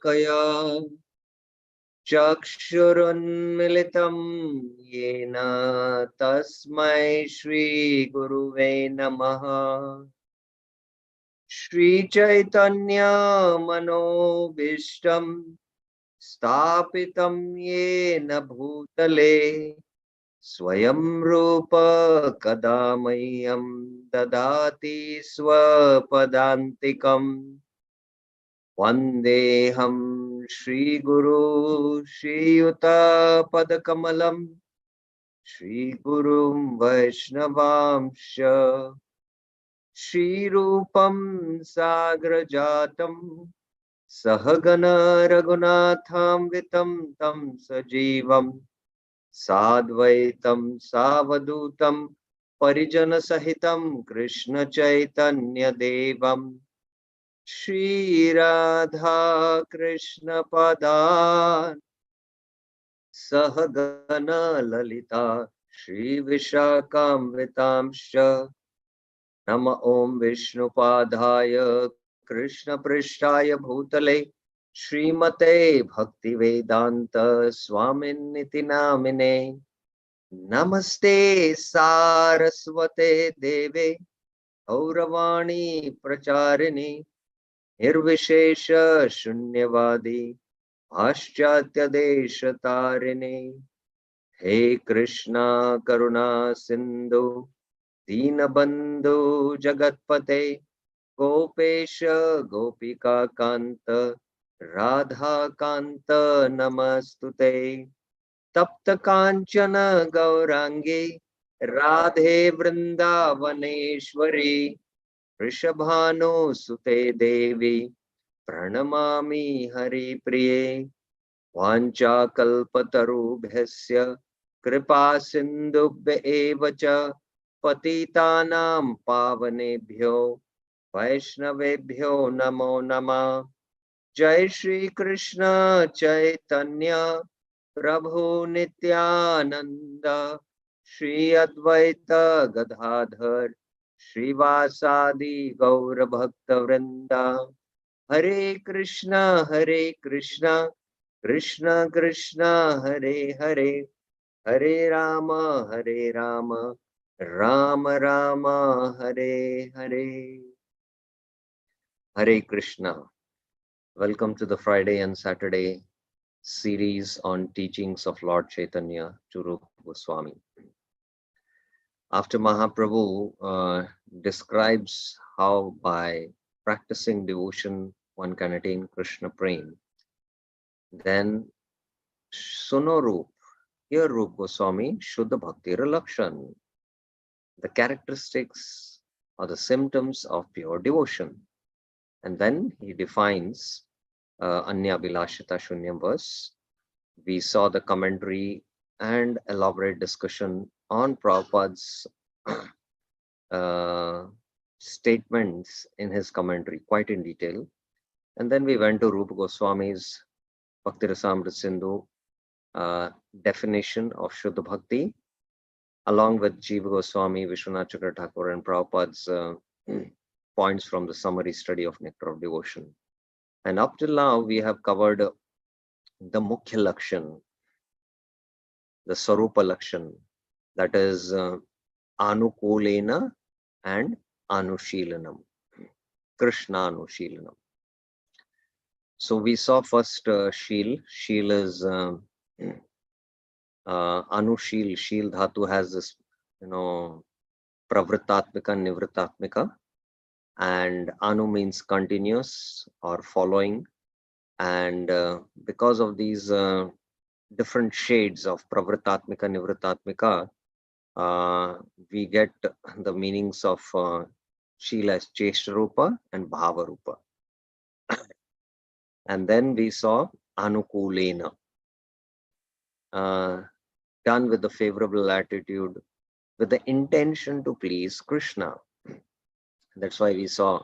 Shalakaya Chakshurunmilitam Yena Tasmai Shri Guruve Namaha Shri Chaitanya Manobishtam Stapitam Yena Bhutale Swayam Rūpa Kadamayam Dadati Swapadantikam Vandeham Shri Guru Shri Yuta Padakamalam Shri Gurum Vaishnavamsha Shri Rūpam Sagrajatam Sahagana Raghunatham Vitam Tam Sajivam Sadvaitam Savadutam Parijana Sahitam Krishna Chaitanya Devam Shri Radha Krishna Padan Sahagana Lalita Shri Vishakam Vitamsha Nama Om Vishnu Padhaya Krishna Prishtaya Bhutale Srimate Bhakti Vedanta Swamin Niti Namine Namaste Saraswate Deve Auravani Pracharini Nirvishesha Shunyavadi Paschatya Desha Tarini He Krishna Karuna Sindhu Dinabandhu Jagatpate Gopesha Gopika Kanta Radha Kanta Namastute Tapta Kanchana Gaurangi Radhe Vrindavaneshwari Rishabhano Sute Devi Pranamami Hari Priye Vancha Kalpatarubhyasya Kripa Sindhubhya Evacha Patitanam Pavanebhyo Vaishnavebhyo Namo Namah Jai Shri Krishna Chaitanya Prabhu Nityananda Shri Advaita Gadadhar Shrivasadi Gaura Bhakta Vrinda Hare Krishna Krishna Krishna Hare Hare Hare Rama Rama Rama Hare Hare. Hare Krishna. Welcome to the Friday and Saturday series on teachings of Lord Chaitanya to Rūpa Goswami. After Mahaprabhu describes how by practicing devotion one can attain Krishna Prem, then Suno Rūp, here Rūpa Goswami, Shuddha Bhakti Lakshan, the characteristics or the symptoms of pure devotion. And then he defines Anya Vilashita Shunyam verse. We saw the commentary and elaborate discussion on Prabhupada's statements in his commentary quite in detail. And then we went to Rūpa Goswami's Bhakti Rasamrita Sindhu definition of Shuddha Bhakti, along with Jiva Goswami, Vishwanath Chakra Thakur, and Prabhupada's points from the summary study of Nectar of Devotion. And up till now, we have covered the Mukhya Lakshan, the Sarupa Lakshan, that is Anukulena and Anushilanam, Krishna Anushilanam. So we saw first Shil. Shil is Anushil. Shil Dhatu has this, Pravritatmika, Nivritatmika. And Anu means continuous or following. And because of these different shades of Pravritatmika, Nivritatmika, we get the meanings of Shila as Cheshtarupa and Bhavarupa. And then we saw Anukulena, done with the favorable attitude, with the intention to please Krishna. That's why we saw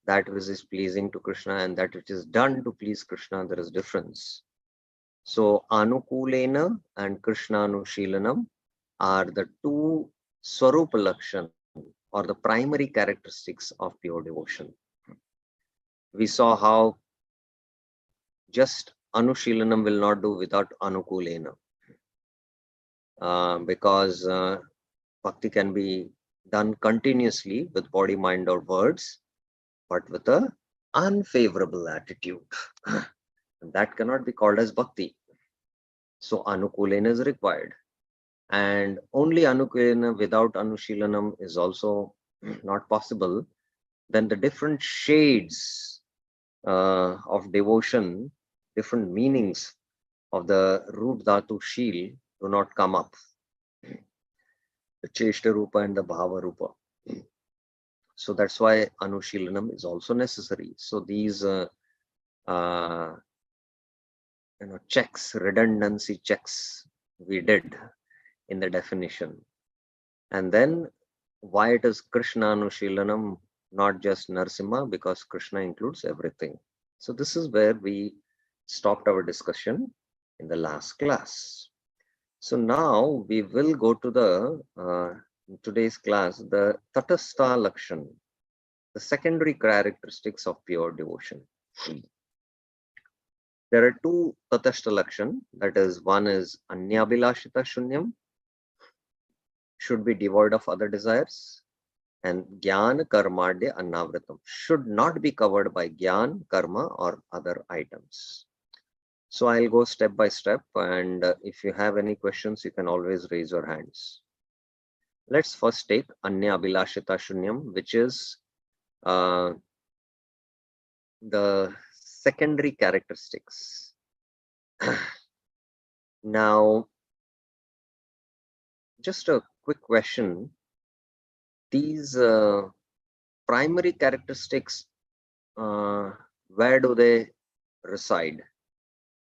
that which is pleasing to Krishna and that which is done to please Krishna, there is difference. So Anukulena and Krishna Anushilanam are the two Swarupa Lakshan, or the primary characteristics of pure devotion. We saw how just Anushilanam will not do without Anukulena. Because bhakti can be done continuously with body, mind, or words, but with a unfavorable attitude. And that cannot be called as bhakti. So Anukulena is required. And only Anukulena without Anushilanam is also not possible. Then the different shades of devotion, different meanings of the Roop Dhatu Shil do not come up. The Cheshta Rupa and the Bhava Rupa. So that's why Anushilanam is also necessary. So these checks, redundancy checks we did in the definition. And then why it is Krishna Anushilanam, not just Narsimha, because Krishna includes everything. So this is where we stopped our discussion in the last class. So now we will go to the today's class, the Tatastha Lakshan, the secondary characteristics of pure devotion. There are two Tatastha Lakshan, that is, one is Anyabhilashita Shunyam, should be devoid of other desires, and Gyan Karmadya Annavritam, should not be covered by Gyan, Karma, or other items. So I'll go step by step, and if you have any questions, you can always raise your hands. Let's first take Anya Abhilashita Shunyam, which is the secondary characteristics. Now, just a quick question. These primary characteristics, where do they reside?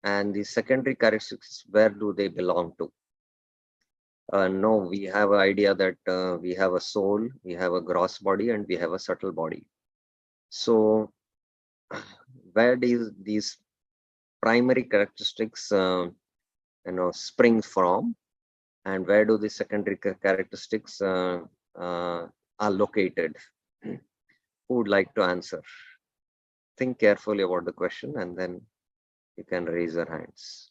And the secondary characteristics, where do they belong to? No, we have an idea that we have a soul, we have a gross body, and we have a subtle body. So where do these primary characteristics spring from, and where do the secondary characteristics are located? Who would like to answer? Think carefully about the question, and then you can raise your hands.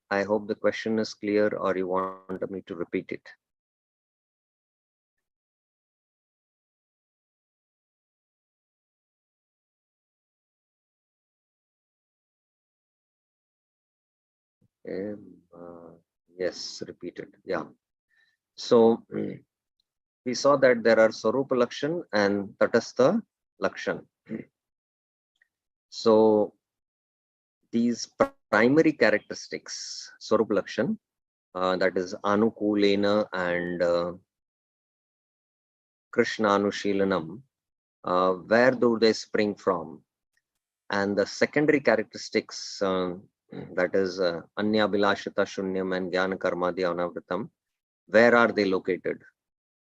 I hope the question is clear, or you want me to repeat it. Yes, repeat it. Yeah. So we saw that there are Sarupa Lakshan and Tatastha Lakshan. So these primary characteristics, Sarupa Lakshan, that is Anukulena and Krishna Anushilanam, where do they spring from? And the secondary characteristics, that is Anya Bilashita Shunyam and Jnana Karmadya Anavritam, where are they located?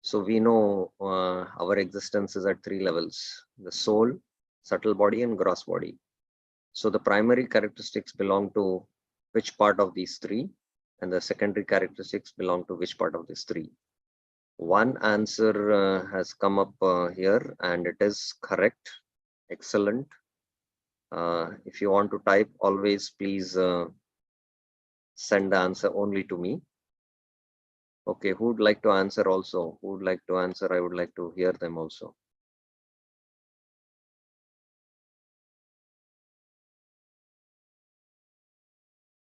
So we know our existence is at three levels: the soul, subtle body, and gross body. So the primary characteristics belong to which part of these three, and the secondary characteristics belong to which part of these three? One answer has come up here, and it is correct. Excellent. If you want to type, always please send the answer only to me. Okay, who would like to answer also? Who would like to answer? I would like to hear them also.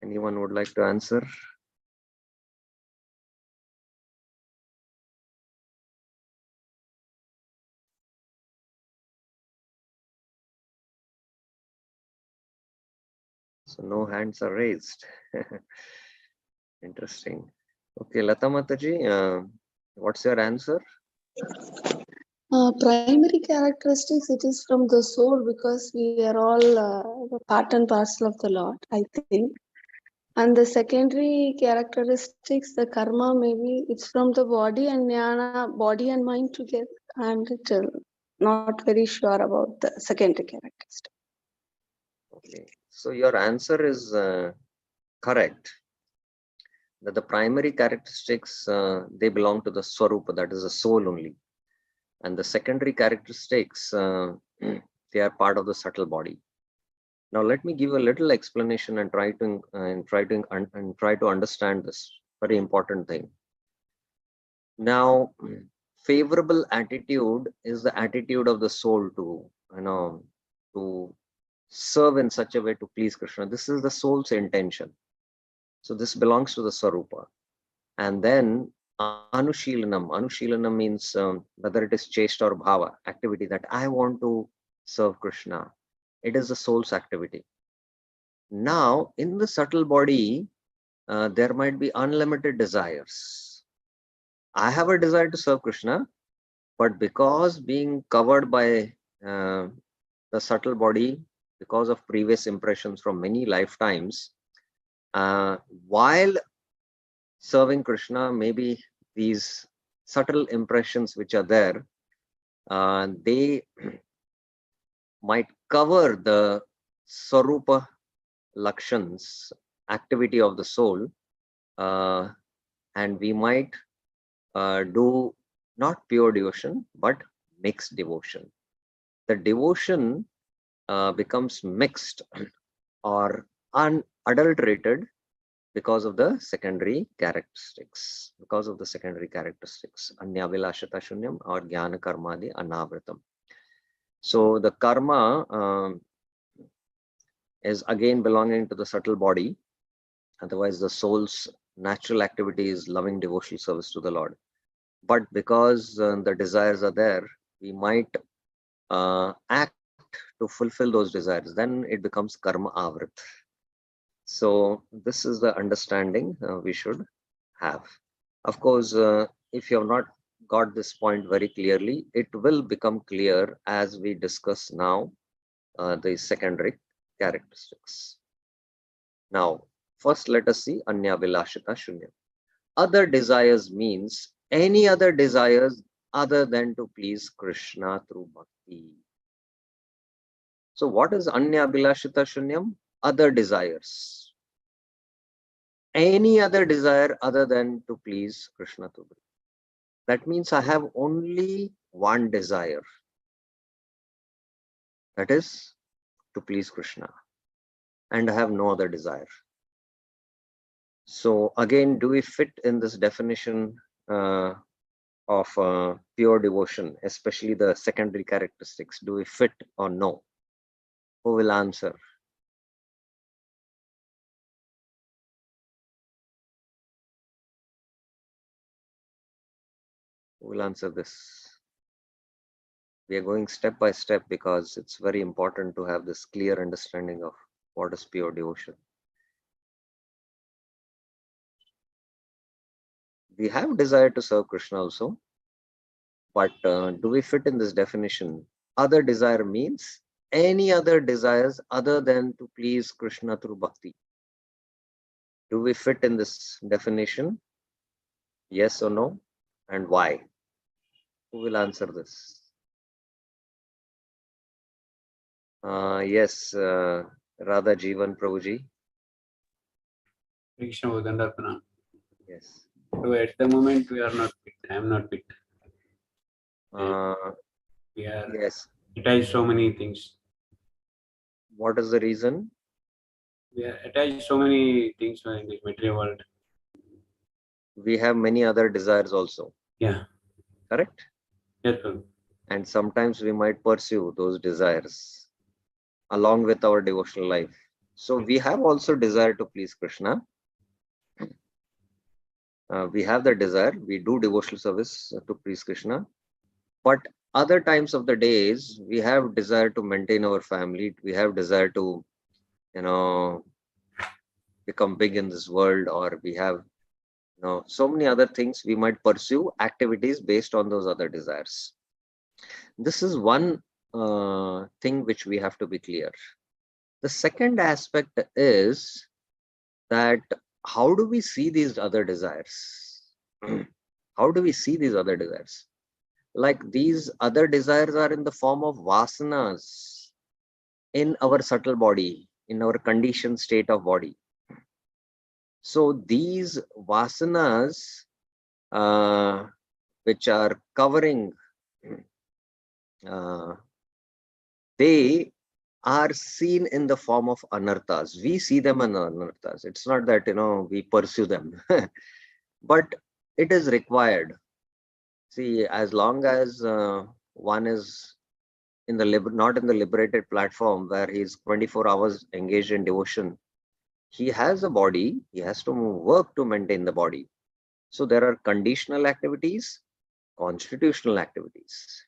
Anyone would like to answer? So no hands are raised. Interesting. Okay, Lata Mataji, what's your answer? Primary characteristics, it is from the soul, because we are all part and parcel of the Lord, I think. And the secondary characteristics, the karma, maybe it's from the body and jnana, body and mind together. I'm not very sure about the secondary characteristic. Okay, so your answer is correct. That the primary characteristics, they belong to the Swarupa, that is the soul only. And the secondary characteristics, they are part of the subtle body. Now, let me give a little explanation and try to understand this very important thing. Now, favorable attitude is the attitude of the soul to, to serve in such a way to please Krishna. This is the soul's intention. So this belongs to the Swarupa. And then Anushilanam. Anushilanam means whether it is Cheshta or Bhava, activity that I want to serve Krishna. It is the soul's activity. Now, in the subtle body, there might be unlimited desires. I have a desire to serve Krishna, but because being covered by the subtle body, because of previous impressions from many lifetimes, while serving Krishna, maybe these subtle impressions which are there, they might cover the Swarupa Lakshans, activity of the soul, and we might do not pure devotion, but mixed devotion. The devotion becomes mixed or unadulterated because of the secondary characteristics. Anya vilashata shunyam or jnana karmadi anavritam. So the karma is again belonging to the subtle body. Otherwise, the soul's natural activity is loving devotional service to the Lord. But because the desires are there, we might act to fulfill those desires. Then it becomes karma avrit. So this is the understanding we should have. Of course, if you have not got this point very clearly, it will become clear as we discuss now the secondary characteristics. Now, first let us see Anya Vilashita Shunya. Other desires means any other desires other than to please Krishna through bhakti. So what is Anya Vilashita Shunyam? Other desires. Any other desire other than to please Krishna through bhakti. That means I have only one desire. That is to please Krishna. And I have no other desire. So again, do we fit in this definition of pure devotion, especially the secondary characteristics? Do we fit or no? Who will answer? Who will answer this? We are going step by step because it's very important to have this clear understanding of what is pure devotion. We have desire to serve Krishna also, but do we fit in this definition? Other desire means any other desires other than to please Krishna through bhakti. Do we fit in this definition? Yes or no? And why? Who will answer this? Yes, Radha Jeevan Prabhuji. Yes. So at the moment we are not fit. I am not fit. We are Yes. attached so many things. What is the reason? We are attached so many things in this material world. We have many other desires also. Yeah. Correct? Yes, sir. And sometimes we might pursue those desires along with our devotional life. So we have also desire to please Krishna. We have the desire, we do devotional service to please Krishna. But other times of the days, we have desire to maintain our family. We have desire to, become big in this world, or we have, so many other things we might pursue activities based on those other desires. This is one thing which we have to be clear. The second aspect is that how do we see these other desires? How do we see these other desires? Like these other desires are in the form of vasanas in our subtle body, in our conditioned state of body. So these vasanas, which are covering uh, they are seen in the form of anarthas. We see them as anarthas. It's not that, we pursue them, but it is required. See, as long as one is in the not in the liberated platform where he's 24 hours engaged in devotion, he has a body, he has to work to maintain the body. So there are conditional activities, constitutional activities.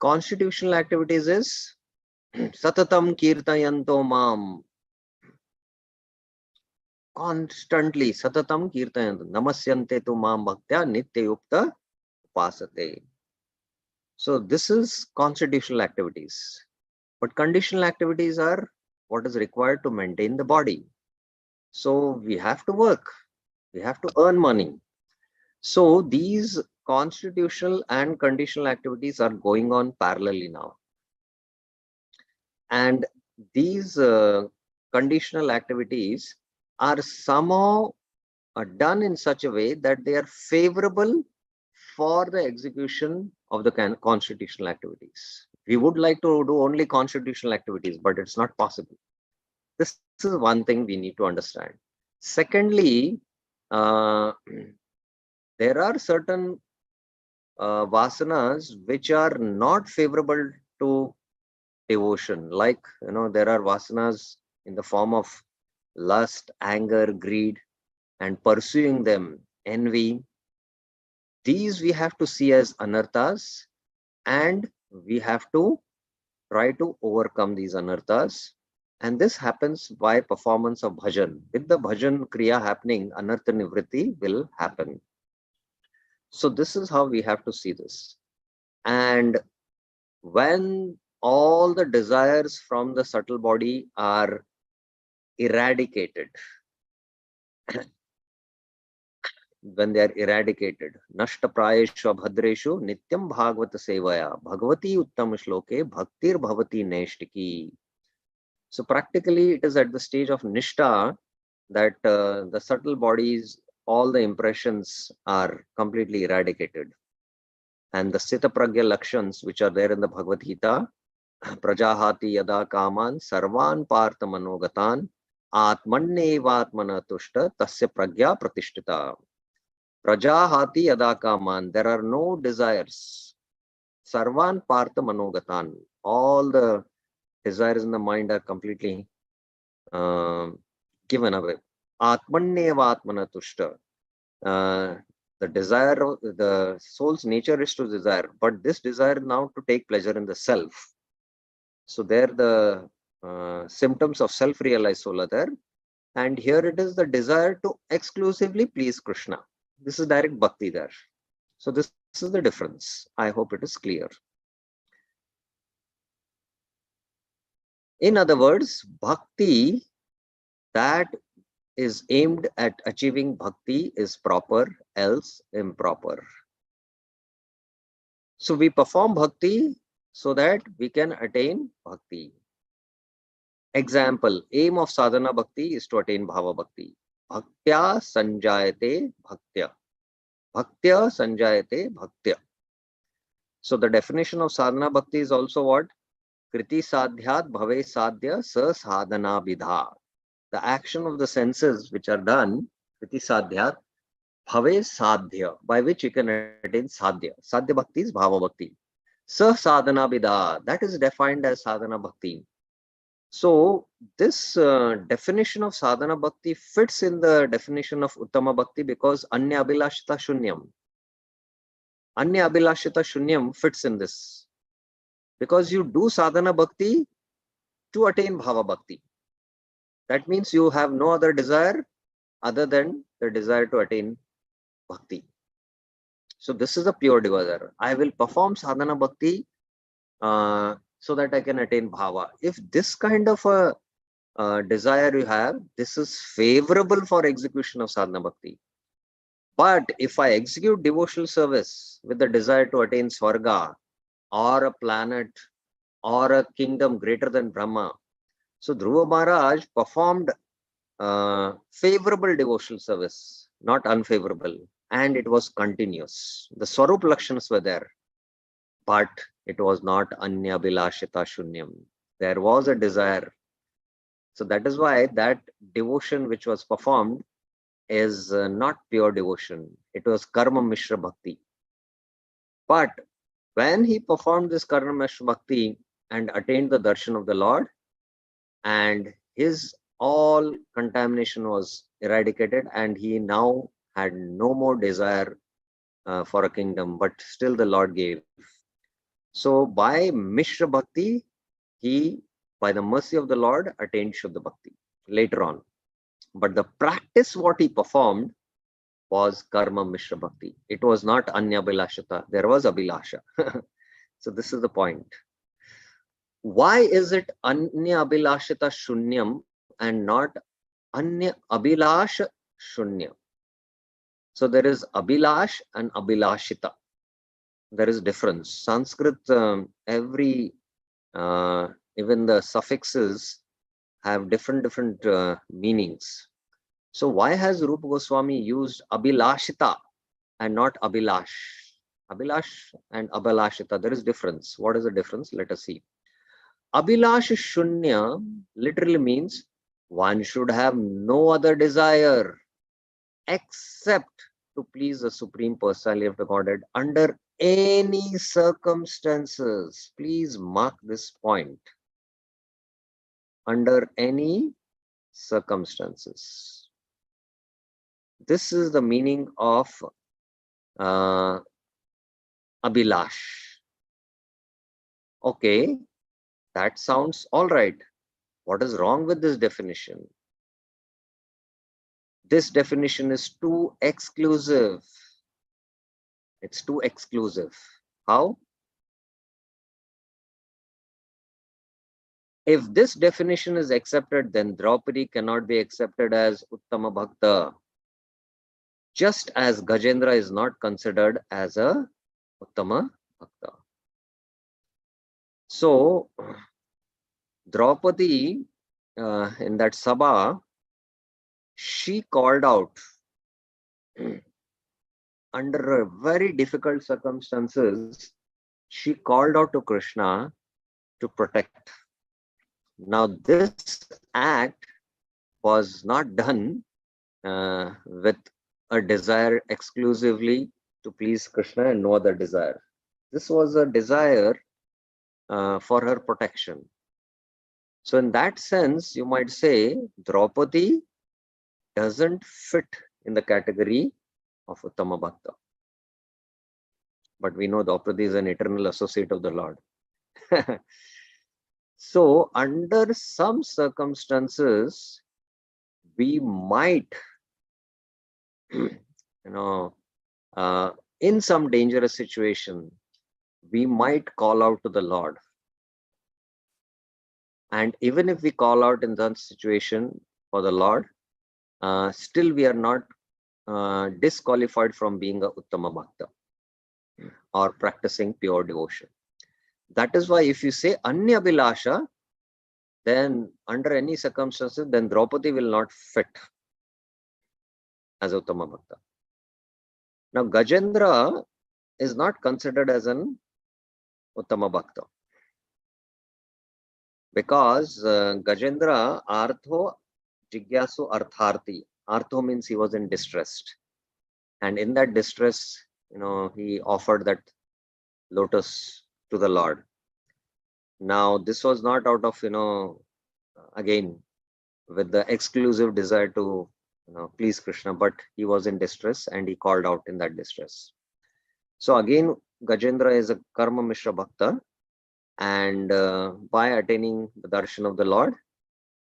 Constitutional activities is Satatam kirtayanto mam. Constantly, Satatam kirtayanto. Namasyante tu mam bhaktya nityayukta upasate. So this is constitutional activities. But conditional activities are what is required to maintain the body. So we have to work. We have to earn money. So these constitutional and conditional activities are going on parallelly now. And these conditional activities are somehow done in such a way that they are favorable for the execution of the constitutional activities. We would like to do only constitutional activities, but it's not possible. This is one thing we need to understand. Secondly, there are certain vasanas which are not favorable to devotion. Like, there are vasanas in the form of lust, anger, greed, and pursuing them, envy. These we have to see as anarthas, and we have to try to overcome these anarthas. And this happens by performance of bhajan. With the bhajan kriya happening, anartha nivritti will happen. So this is how we have to see this. And when all the desires from the subtle body are eradicated, when they are eradicated, nashta prayeshu bhadreshu nityam bhagavata sevaya bhagavati uttam shloke bhaktir bhavati neshtiki. So practically it is at the stage of nishta that the subtle bodies, all the impressions are completely eradicated. And the Sthita Pragya Lakshans which are there in the Bhagavad Gita, Prajahati yada kaman sarvan partha manogatan atmannevatmana tushta tasya pragya pratishtita. Prajahati yada kaman, there are no desires. Sarvan partha manogatan, all the desires in the mind are completely given away. Atmannevatmana tushta. The desire, the soul's nature is to desire, but this desire now to take pleasure in the self. So there the symptoms of self-realized soul are there. And here it is the desire to exclusively please Krishna. This is direct bhakti there. So this is the difference. I hope it is clear. In other words, bhakti that is aimed at achieving bhakti is proper, else improper. So we perform bhakti so that we can attain bhakti. Example, aim of sadhana bhakti is to attain bhava bhakti. Bhaktya sanjayate bhaktya. Bhaktya sanjayate bhaktya. So the definition of sadhana bhakti is also what? Kriti sadhyat bhave sadhya sa sadhana vidha. The action of the senses which are done, kriti sadhyat, bhave sadhya, by which you can attain sadhya. Sadhya bhakti is bhava bhakti. Sa sadhana vidha, that is defined as sadhana bhakti. So this definition of sadhana bhakti fits in the definition of uttama bhakti because anya abhilashita shunyam. Anya abhilashita shunyam fits in this because you do sadhana bhakti to attain bhava bhakti. That means you have no other desire other than the desire to attain bhakti. So this is a pure desire. I will perform sadhana bhakti so that I can attain bhava. If this kind of a desire you have, this is favorable for execution of sadhana bhakti. But if I execute devotional service with the desire to attain Swarga or a planet or a kingdom greater than Brahma, so Dhruva Maharaj performed favorable devotional service, not unfavorable, and it was continuous. The Swarup Lakshanas were there, but It was not anya bilashita shunyam. There was a desire. So that is why that devotion which was performed is not pure devotion. It was karma mishra bhakti. But when he performed this karma mishra bhakti and attained the darshan of the Lord, and his all contamination was eradicated, and he now had no more desire for a kingdom, but still the Lord gave. So by Mishra Bhakti, he, by the mercy of the Lord, attained Shuddha Bhakti later on. But the practice what he performed was Karma Mishra Bhakti. It was not Anya Bilashata. There was Abhilasha. So this is the point. Why is it Anya Abhilashita Shunyam and not Anya Abhilash Shunya? So there is Abhilash and Abhilashita. There is difference. Sanskrit, every even the suffixes have different meanings. So why has Rūpa Goswami used Abhilashita and not Abhilash? Abhilash and Abhilashita, there is difference. What is the difference? Let us see. Abhilash Shunya literally means one should have no other desire except to please the Supreme Personality of the Godhead under any circumstances. Please mark this point. Under any circumstances. This is the meaning of Abhilash. Okay, that sounds all right. What is wrong with this definition? This definition is too exclusive. It's too exclusive. How? If this definition is accepted, then Draupadi cannot be accepted as Uttama Bhakta. Just as Gajendra is not considered as a Uttama Bhakta. So, Draupadi in that Sabha, she called out under very difficult circumstances, she called out to Krishna to protect. Now, this act was not done with a desire exclusively to please Krishna and no other desire. This was a desire for her protection. So in that sense, you might say Draupadi doesn't fit in the category of Uttama Bhakta. But we know Draupadi is an eternal associate of the Lord. So under some circumstances, we might, in some dangerous situation, we might call out to the Lord. And even if we call out in that situation for the Lord, still we are not disqualified from being a Uttama Bhakta or practicing pure devotion. That is why if you say Anya Bilasha, then under any circumstances, then Draupadi will not fit as Uttama Bhakta. Now Gajendra is not considered as an Uttama Bhakta. Because Gajendra Artho Jigyasu Artharthi. Artho means he was in distress. And in that distress, he offered that lotus to the Lord. Now, this was not out of, again, with the exclusive desire to, please Krishna, but he was in distress and he called out in that distress. So again, Gajendra is a Karma Mishra Bhakta. And by attaining the darshan of the Lord,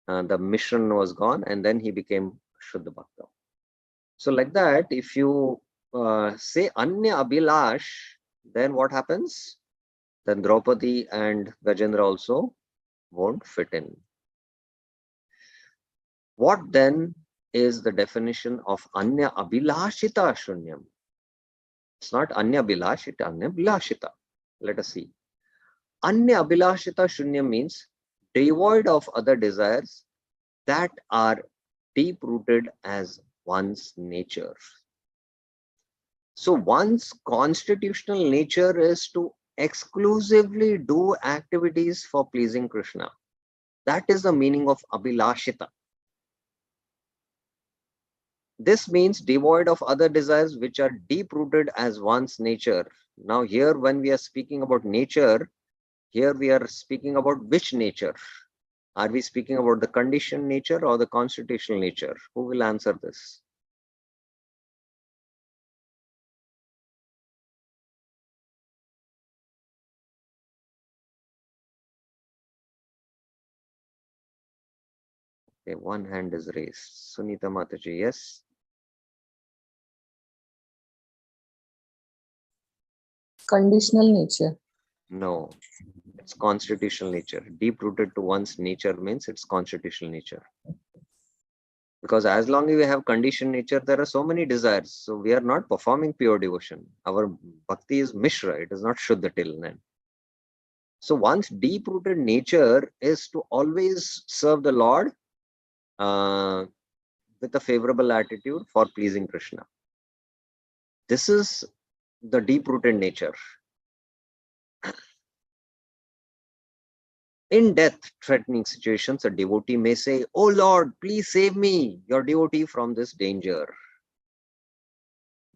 the mission was gone and then he became Shuddha Bhakta. So like that, if you say Anya Abhilash, then what happens? Then Draupadi and Gajendra also won't fit in. What then is the definition of Anya Abhilashita Shunyam? It's not Anya Abhilash, it's Anya Abhilashita. Let us see. Anya Abhilashita Shunyam means devoid of other desires that are deep-rooted as one's nature. So one's constitutional nature is to exclusively do activities for pleasing Krishna. That is the meaning of abhilashita. This means devoid of other desires which are deep-rooted as one's nature. Now here, when we are speaking about nature, here we are speaking about which nature? Are we speaking about the conditioned nature or the constitutional nature? Who will answer this? Okay, one hand is raised. Sunita Mataji, yes? Conditional nature. No, it's constitutional nature. Deep-rooted to one's nature means it's constitutional nature. Because as long as we have conditioned nature, there are so many desires. So we are not performing pure devotion. Our bhakti is mishra, it is not shuddha till then. So one's deep-rooted nature is to always serve the Lord with a favorable attitude for pleasing Krishna. This is the deep-rooted nature. In death-threatening situations, a devotee may say, "Oh Lord, please save me, your devotee, from this danger."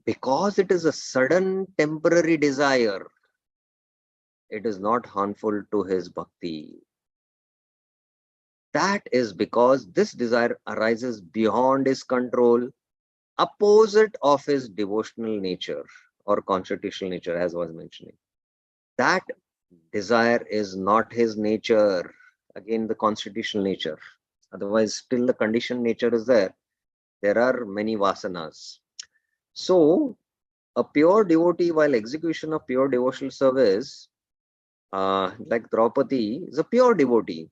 Because it is a sudden temporary desire, it is not harmful to his bhakti. That is because this desire arises beyond his control, opposite of his devotional nature or constitutional nature, as I was mentioning. That desire is not his nature. Again, the constitutional nature. Otherwise, still the conditioned nature is there. There are many vasanas. So, a pure devotee, while execution of pure devotional service, like Draupadi, is a pure devotee.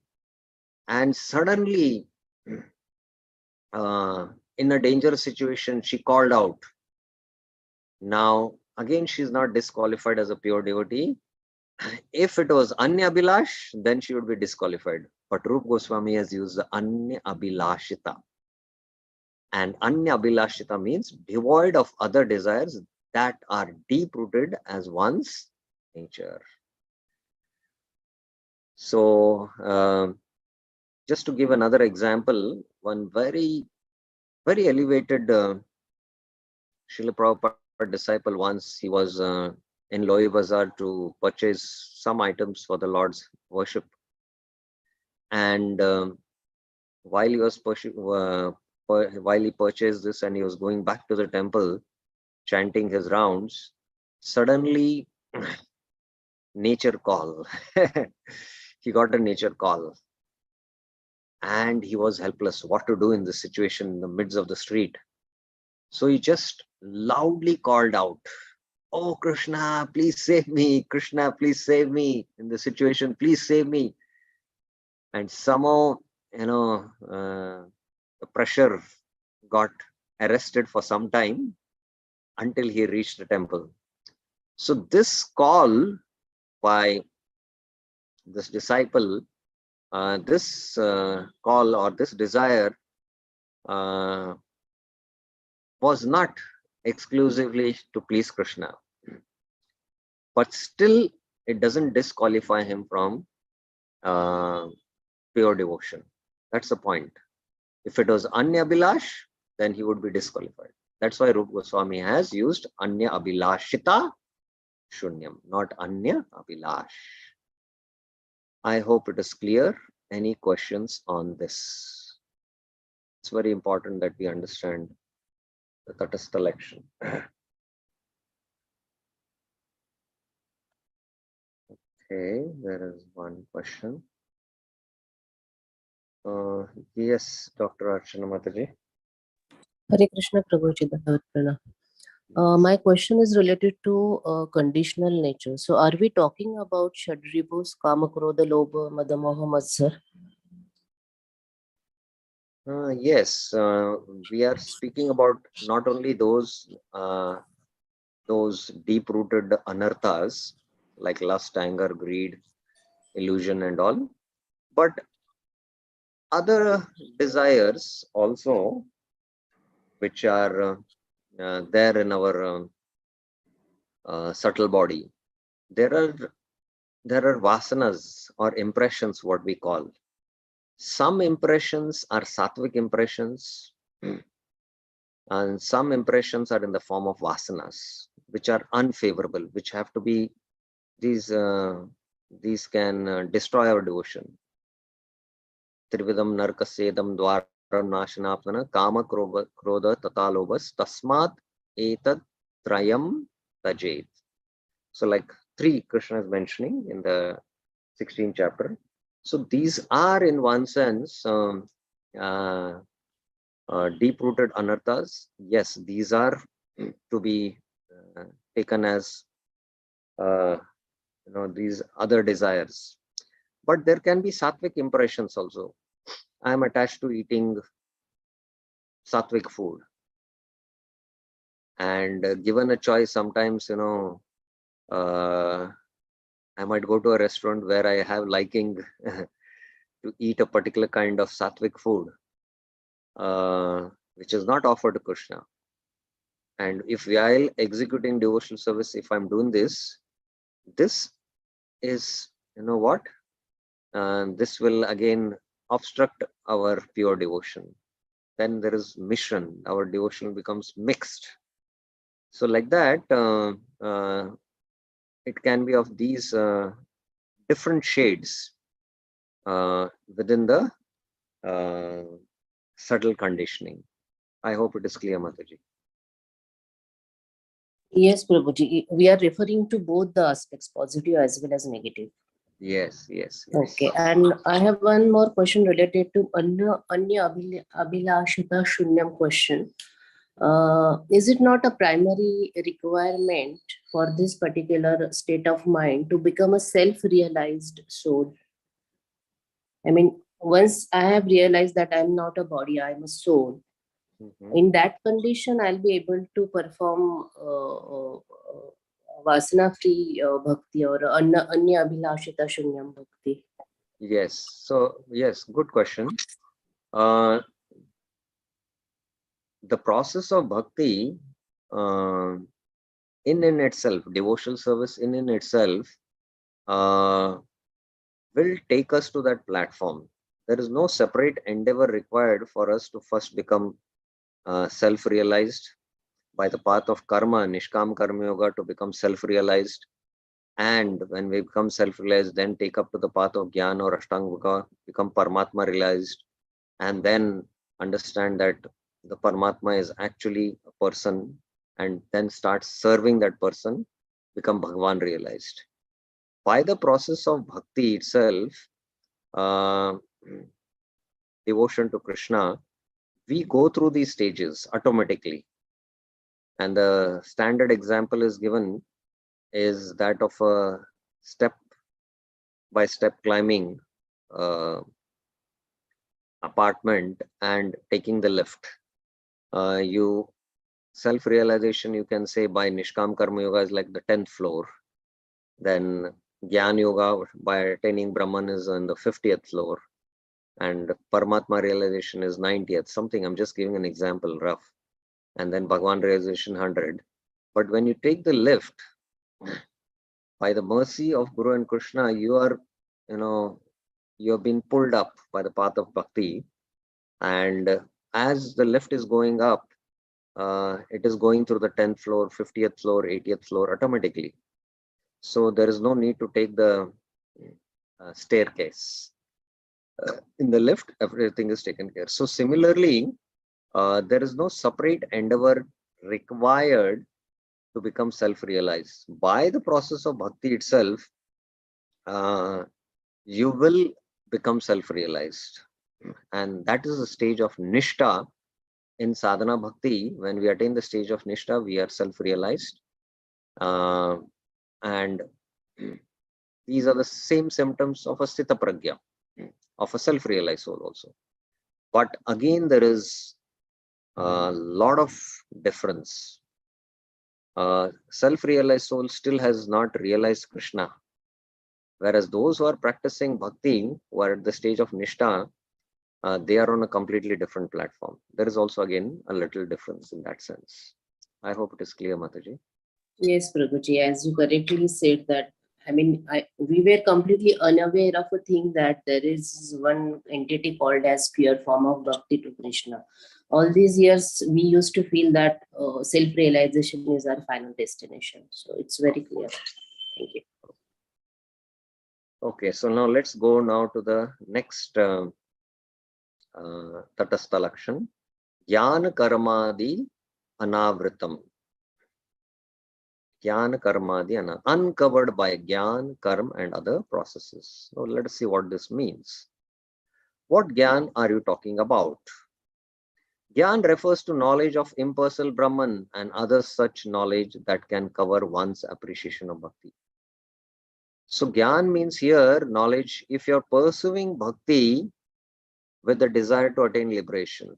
And suddenly, in a dangerous situation, she called out. Now, again, she is not disqualified as a pure devotee. If it was Anya Abhilash, then she would be disqualified. But Rūpa Goswami has used the Anya Abhilashita. And Anya Abhilashita means devoid of other desires that are deep-rooted as one's nature. So, just to give another example, one very elevated Srila Prabhupada disciple, once he was in Lohi Bazaar to purchase some items for the Lord's worship. And while he was while he purchased this and he was going back to the temple, chanting his rounds, suddenly nature call. He got a nature call. And he was helpless, what to do in this situation in the midst of the street. So he just loudly called out, "Oh Krishna, please save me. Krishna, please save me in the situation. Please save me." And somehow, the pressure got arrested for some time until he reached the temple. So this call by this disciple, this call or this desire was not exclusively to please Krishna, but still it doesn't disqualify him from pure devotion. That's the point. If it was Anya Abhilash, then he would be disqualified. That's why Rūpa Goswami has used Anya Abhilashita Shunyam, not Anya Abhilash. I hope it is clear. Any questions on this? It's very important that we understand the Tatastha election. Okay, there is one question. Yes, Dr. Archana Mataji. Hare Krishna Prabhuji Dandavat. My question is related to conditional nature. So are we talking about Shadribhus, Kama, Krodha, Lobha, Mada, Moha, Matsar? Yes, we are speaking about not only those deep-rooted anarthas like lust, anger, greed, illusion, and all, but other desires also, which are there in our subtle body. there are vasanas or impressions, what we call. Some impressions are sattvic impressions, and some impressions are in the form of vasanas, which are unfavorable, which have to be, these can destroy our devotion. Trividam narkasedam dwaram nashanapana kama krodha tatalobas tasmat etad trayam tajed. So like 3 Krishna is mentioning in the 16th chapter. So these are in one sense deep-rooted anarthas. Yes, these are to be taken as these other desires. But there can be sattvic impressions also. I am attached to eating sattvic food. And given a choice, sometimes, I might go to a restaurant where I have liking to eat a particular kind of sattvic food, which is not offered to Krishna. And if while executing devotional service, if I'm doing this is, this will again obstruct our pure devotion. Then there is mission, our devotion becomes mixed. So like that, it can be of these different shades within the subtle conditioning. I hope it is clear, Mataji. Yes, Prabhuji. We are referring to both the aspects, positive as well as negative. Yes. Okay, and I have one more question related to Anya Abhilashita Shunyam question. Is it not a primary requirement for this particular state of mind to become a self-realized soul? I mean, once I have realized that I'm not a body, I'm a soul, in that condition, I'll be able to perform vasana-free bhakti or Anya Abhilashita Shunyam bhakti. Yes. So yes, good question. The process of bhakti in itself, devotional service in itself, will take us to that platform. There is no separate endeavor required for us to first become self-realized by the path of karma, nishkam karma yoga, to become self-realized. And when we become self-realized, then take up to the path of jnana or ashtanga yoga, become Paramatma realized, and then understand that the Paramatma is actually a person, and then start serving that person, become Bhagavan realized. By the process of bhakti itself, devotion to Krishna, we go through these stages automatically. And the standard example is given is that of a step-by-step climbing apartment and taking the lift. You self-realization, you can say, by Nishkam Karma Yoga is like the 10th floor. Then Gyan Yoga by attaining Brahman is on the 50th floor. And Paramatma realization is 90th, something. I'm just giving an example, rough. And then Bhagavan realization 100. But when you take the lift, by the mercy of Guru and Krishna, you are, you have been pulled up by the path of bhakti. And as the lift is going up, it is going through the 10th floor, 50th floor, 80th floor automatically. So there is no need to take the staircase. In the lift, everything is taken care. So similarly, there is no separate endeavor required to become self-realized. By the process of bhakti itself, you will become self-realized. And that is the stage of nishtha. In sadhana bhakti, when we attain the stage of nishtha, we are self-realized. And these are the same symptoms of a sthita pragya, of a self-realized soul also. But again, there is a lot of difference. Self-realized soul still has not realized Krishna. Whereas those who are practicing bhakti, who are at the stage of nishtha, they are on a completely different platform. There is also again a little difference in that sense. I hope it is clear, Mataji. Yes, Prabhuji, as you correctly said that I mean, we were completely unaware of a thing that there is one entity called as pure form of bhakti to Krishna. All these years, we used to feel that self-realization is our final destination. So it's very clear. Thank you. Okay, so now let's go now to the next Tatastha Lakshan. Jnana Karmadi Anavritam. Jnana Karmadi uncovered by Jnana, Karma and other processes. Now let us see what this means. What Jnana are you talking about? Jnana refers to knowledge of impersonal Brahman and other such knowledge that can cover one's appreciation of bhakti. So Jnana means here knowledge. If you're pursuing bhakti with the desire to attain liberation,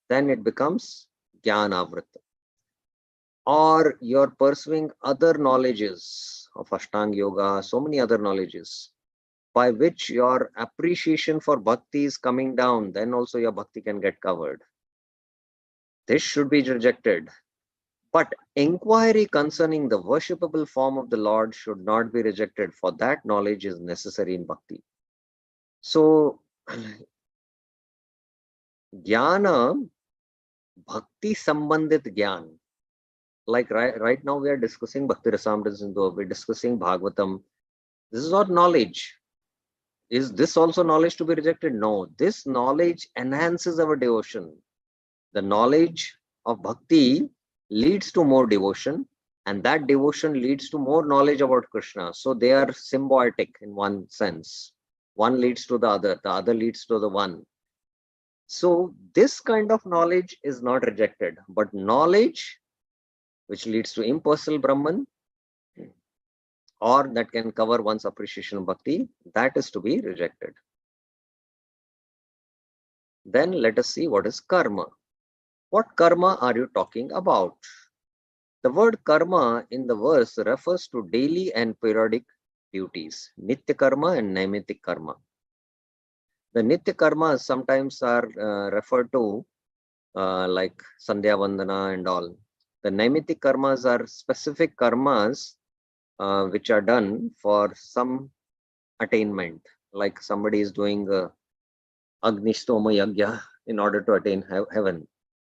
then it becomes Jnanavrita. Or you're pursuing other knowledges of Ashtanga Yoga, so many other knowledges, by which your appreciation for bhakti is coming down, then also your bhakti can get covered. This should be rejected. But inquiry concerning the worshipable form of the Lord should not be rejected, for that knowledge is necessary in bhakti. So, jnana, bhakti sambandhit jnana. Like right now we are discussing Bhakti Rasamrita Sindhu, we're discussing Bhagavatam. This is not knowledge. Is this also knowledge to be rejected? No. This knowledge enhances our devotion. The knowledge of bhakti leads to more devotion, and that devotion leads to more knowledge about Krishna. So they are symbiotic in one sense. One leads to the other leads to the one. So this kind of knowledge is not rejected, but knowledge which leads to impersonal Brahman, or that can cover one's appreciation of bhakti, that is to be rejected. Then let us see what is karma. What karma are you talking about? The word karma in the verse refers to daily and periodic duties, nitya karma and naimittik karma. The nitya karmas sometimes are referred to like Sandhya Vandana and all. The naimittik karmas are specific karmas which are done for some attainment, like somebody is doing Agnistoma Yagya in order to attain heaven.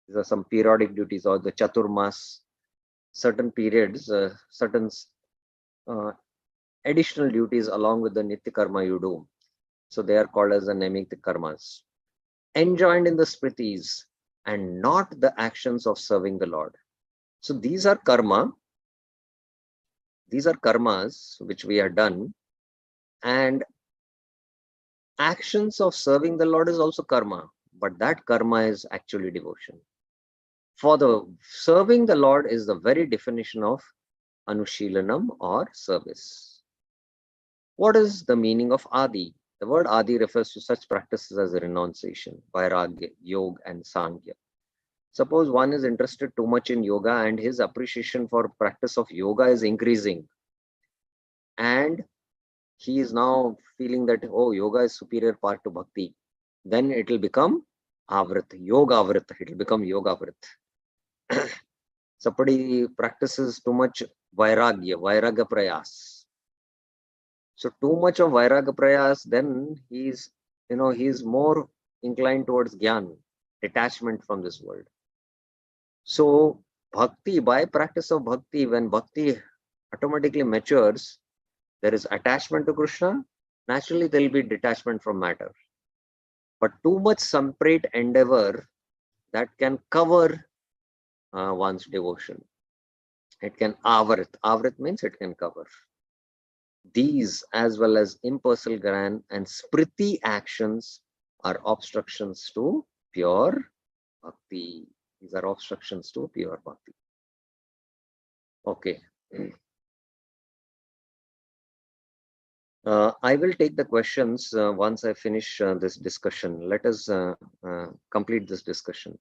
These are some periodic duties, or the Chaturmas, certain periods, certain additional duties along with the Nitya Karma you do. So they are called as the Naimittik Karmas. Enjoined in the Smritis and not the actions of serving the Lord. So these are karma. These are karmas which we are done, and actions of serving the Lord is also karma, but that karma is actually devotion. For the serving the Lord is the very definition of Anushilanam or service. What is the meaning of Adi? The word Adi refers to such practices as renunciation, Vairagya, Yoga and Sankhya. Suppose one is interested too much in yoga and his appreciation for practice of yoga is increasing, and he is now feeling that, oh, yoga is superior part to bhakti, then it will become avrit, yoga avrit, it will become yoga avrit. Somebody practices too much vairagya prayas. So too much of vairagya prayas, then he's more inclined towards jnana, detachment from this world. So bhakti, by practice of bhakti, when bhakti automatically matures, there is attachment to Krishna. Naturally, there will be detachment from matter. But too much samprate endeavor, that can cover one's devotion. It can avrit. Avrit means it can cover. These, as well as impersonal gyan and spriti actions, are obstructions to pure bhakti. These are obstructions to pure bhakti. Okay. I will take the questions once I finish this discussion. Let us complete this discussion.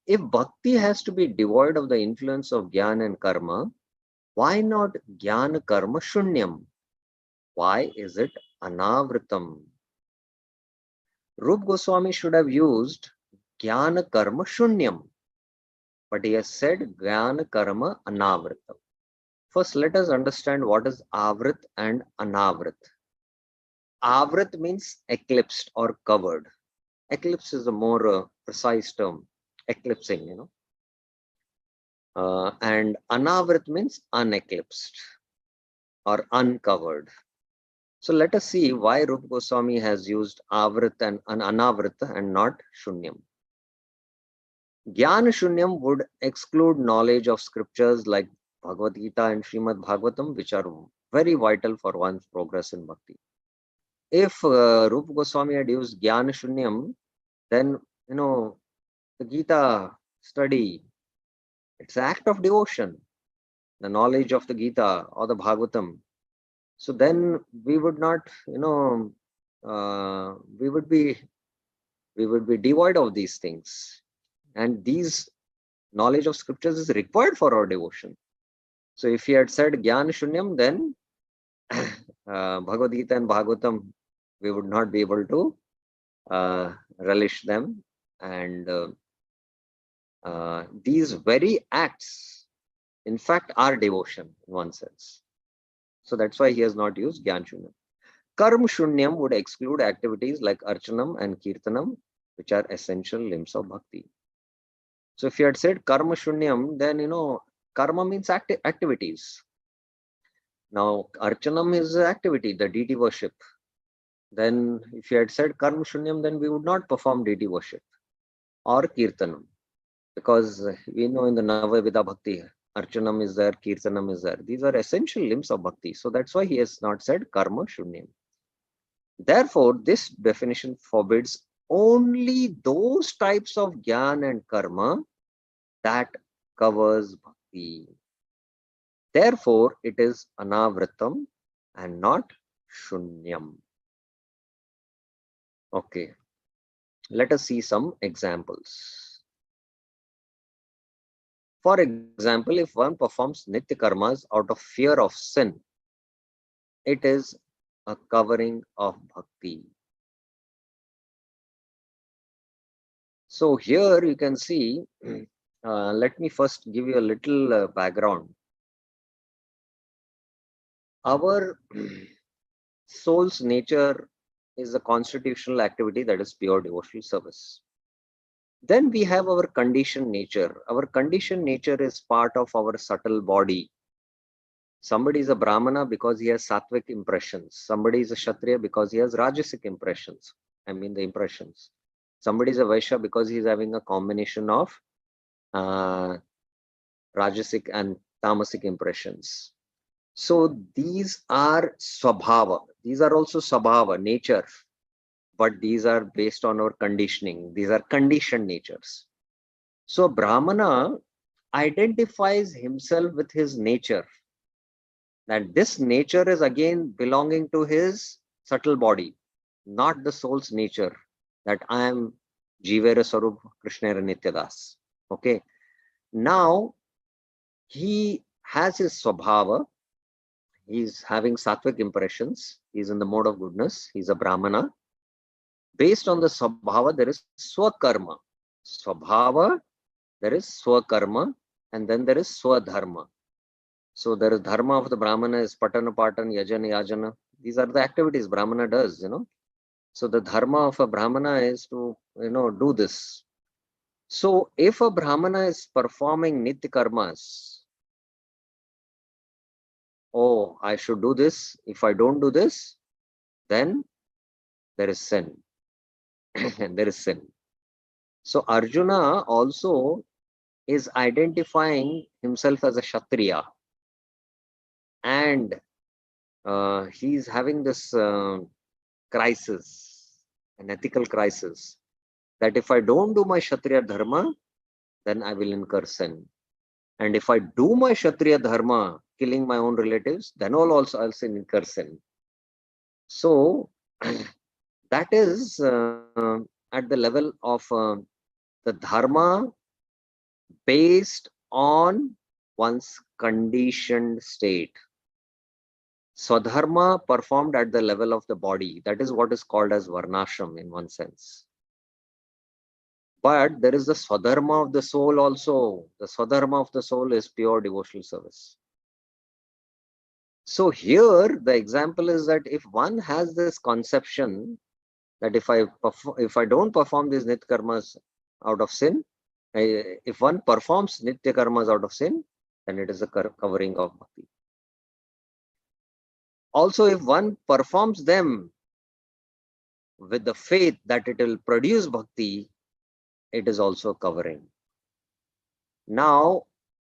If bhakti has to be devoid of the influence of jnana and karma, why not jnana karma shunyam? Why is it anavritam? Rūpa Goswami should have used jnana karma shunyam, but he has said jnana karma anavritam. First, let us understand what is avrit and anavrit. Avrit means eclipsed or covered. Eclipse is a more precise term, eclipsing, and anavrit means uneclipsed or uncovered. So let us see why Rupa Goswami has used avrit and anavrit and not shunyam. Jnana shunyam would exclude knowledge of scriptures like Bhagavad Gita and Srimad Bhagavatam, which are very vital for one's progress in bhakti. If Rupa Goswami had used Jnana shunyam, then the Gita study, it's an act of devotion, the knowledge of the Gita or the Bhagavatam. So then we would not, we would be devoid of these things. And these knowledge of scriptures is required for our devotion. So if he had said Gyan Shunyam, then Bhagavad Gita and Bhagavatam, we would not be able to relish them. And these very acts, in fact, are devotion in one sense. So that's why he has not used Gyan Shunyam. Karm Shunyam would exclude activities like Archanam and Kirtanam, which are essential limbs of bhakti. So if you had said Karma Shunyam, then karma means activities. Now Archanam is activity, the deity worship. Then if you had said Karma Shunyam, then we would not perform deity worship or Kirtanam. Because we know in the Navavida Bhakti, Archanam is there, Kirtanam is there. These are essential limbs of bhakti. So that's why he has not said Karma Shunyam. Therefore, this definition forbids only those types of Jnana and Karma that covers bhakti. Therefore, it is anavritam and not shunyam. Okay, let us see some examples. For example, if one performs nitya karmas out of fear of sin, it is a covering of bhakti. So here you can see, let me first give you a little background. Our soul's nature is a constitutional activity, that is pure devotional service. Then we have our conditioned nature. Our conditioned nature is part of our subtle body. Somebody is a Brahmana because he has sattvic impressions. Somebody is a Kshatriya because he has rajasic impressions. The impressions. Somebody is a Vaishya because he is having a combination of rajasic and tamasic impressions. So these are swabhava. These are also swabhava, nature. But these are based on our conditioning. These are conditioned natures. So Brahmana identifies himself with his nature. That this nature is again belonging to his subtle body, not the soul's nature. That I am Jivera Sarup Krishnera Nityadas. Okay. Now he has his swabhava. He's having sattvic impressions. He's in the mode of goodness. He's a Brahmana. Based on the swabhava, there is swakarma. Swabhava, there is swakarma, and then there is swadharma. So there is dharma of the Brahmana is patana, patan, yajana, yajana. These are the activities Brahmana does, So the dharma of a Brahmana is to, do this. So if a Brahmana is performing nitya karmas, oh, I should do this. If I don't do this, then there is sin. There is sin. So Arjuna also is identifying himself as a Kshatriya. And he's having this crisis, an ethical crisis, that if I don't do my Kshatriya dharma, then I will incur sin. And if I do my Kshatriya dharma, killing my own relatives, then I'll incur sin. So that is at the level of the dharma based on one's conditioned state. Swadharma performed at the level of the body. That is what is called as varnashram in one sense. But there is the swadharma of the soul also. The swadharma of the soul is pure devotional service. So here the example is that if one has this conception that if I don't perform these nitya karmas out of sin, if one performs nitya karmas out of sin, then it is a covering of bhakti. Also, if one performs them with the faith that it will produce bhakti, it is also covering. Now,